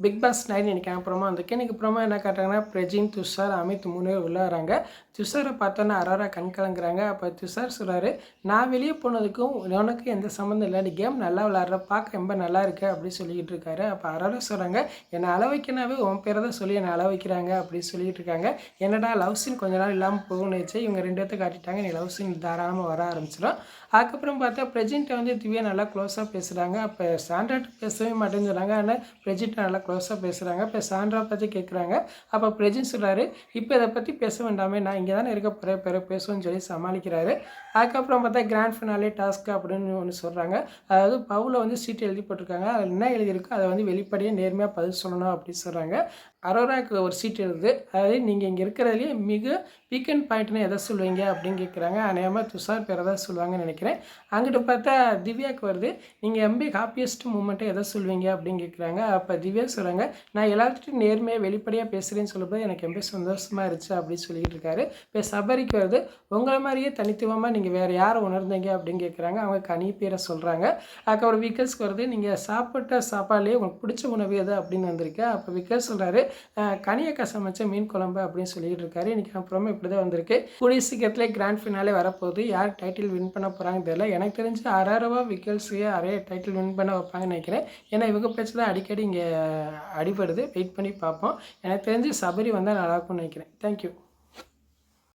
Big pass 9 இன்றைக்கி promo வந்திருக்கு. இன்றைக்கி ப்ரோமோ என்ன காட்டுறாங்கன்னா, பிரஜின், துஷார், அமித் 3 பேர் உள்ளே வராங்க. துஷாரை பார்த்தோன்னே அரோரா கண் கலங்குறாங்க. அப்போ துஷார் சொல்கிறாரு, நான் வெளியே போனதுக்கும் உனக்கு எந்த சம்மந்தம் இல்லை, நீ கேம் நல்லா விளாட்ற, பார்க்க ரொம்ப நல்லா இருக்கு அப்படின்னு சொல்லிக்கிட்டு இருக்காரு. அப்போ அரோரா சொல்கிறாங்க, என்னை அள வைக்கனாவே உன் பேரை தான் சொல்லி என்னை அள வைக்கிறாங்க அப்படின்னு சொல்லிட்டு இருக்காங்க. என்னடா லவ் சீன் கொஞ்ச நாள் இல்லாமல் போகணுச்சு, இவங்க 2 பேர்த்த காட்டிட்டாங்க, நீ லவ் சீன் தாராளமாக வர ஆரம்பிச்சிடும். அதுக்கப்புறம் பார்த்தா பிரஜின்ட்ட வந்து திவ்யா நல்லா க்ளோஸாக பேசுகிறாங்க. அப்போ சாண்ட்ராட்ட பேசவே மாட்டேன்னு சொல்கிறாங்க. ஆனால் பிரஜின்ட்ட நல்லா க்ளோஸாக பேசுகிறாங்க. இப்போ சாண்ட்ரா பற்றி கேட்குறாங்க. அப்போ பிரஜின் சொல்கிறாரு, இப்போ இதை பற்றி பேச வேண்டாமே, நான் இங்கே தானே இருக்க போகிறேன், பிற பேசுவோன்னு சொல்லி சமாளிக்கிறாரு. அதுக்கப்புறம் பார்த்தா கிராண்ட் ஃபினாலே டாஸ்க் அப்படின்னு ஒன்று சொல்கிறாங்க. அதாவது பவுல வந்து சீட்டு எழுதி போட்டிருக்காங்க. அதில் என்ன எழுதியிருக்கோ அதை வந்து வெளிப்படையாக நேர்மையாக பதில் சொல்லணும் அப்படின்னு சொல்கிறாங்க. அரோராவுக்கு ஒரு சீட் எழுது, அதாவது நீங்கள் இங்கே இருக்கிறதுலேயே மிக வீக்கெண்ட் பாயிண்ட்னு எதை சொல்லுவீங்க அப்படின்னு கேட்குறாங்க. அநேகமாக துஷார் பேரை தான் சொல்லுவாங்கன்னு நினைக்கிறேன். அங்கிட்டு பார்த்தா திவ்யாவுக்கு வருது, நீங்கள் ரொம்ப ஹாப்பியஸ்ட் மூமெண்ட்டை எதை சொல்லுவீங்க அப்படின்னு கேட்குறாங்க. அப்போ திவ்யா சொல்கிறாங்க, நான் எல்லாத்துட்டும் நேர்மையாக வெளிப்படையாக பேசுகிறேன்னு சொல்லும்போது எனக்கு ரொம்ப சந்தோஷமாக இருந்துச்சு அப்படின்னு சொல்லிட்டு இருக்காரு. இப்போ சபரிக்கு வருது, உங்களை மாதிரியே தனித்துவமாக நீங்கள் வேறு யாரை உணர்ந்தீங்க அப்படின்னு கேட்குறாங்க. அவங்க கனி பேரை சொல்கிறாங்க. அதுக்கப்புறம் விக்கல்ஸ்க்கு வருது, நீங்கள் சாப்பிட்ட சாப்பாடுலேயே உங்களுக்கு பிடிச்ச உணவு எது அப்படின்னு வந்திருக்கு. அப்போ விக்கல்ஸ் சொல்கிறாரு, கனியக்கா சமைச்ச மீன் குழம்பு அப்படின்னு சொல்லிட்டு இருக்காரு. இன்றைக்கி அப்புறமா இப்படி தான் வந்திருக்கு. கூடிய சீக்கிரத்திலே கிராண்ட் ஃபினாலே வரப்போகுது. யார் டைட்டில் வின் பண்ண போகிறாங்கன்னு தெரியல. எனக்கு தெரிஞ்சு அராரவா விக்கல்ஸையே நிறைய டைட்டில் வின் பண்ண வைப்பாங்கன்னு நினைக்கிறேன். ஏன்னா இவங்க பேச்சு தான் அடிக்கடி இங்கே அடிபடுது. வெயிட் பண்ணி பார்ப்போம். எனக்கு தெரிஞ்சு சபரி வந்தால் நல்லாயிருக்கும்னு நினைக்கிறேன். தேங்க்யூ.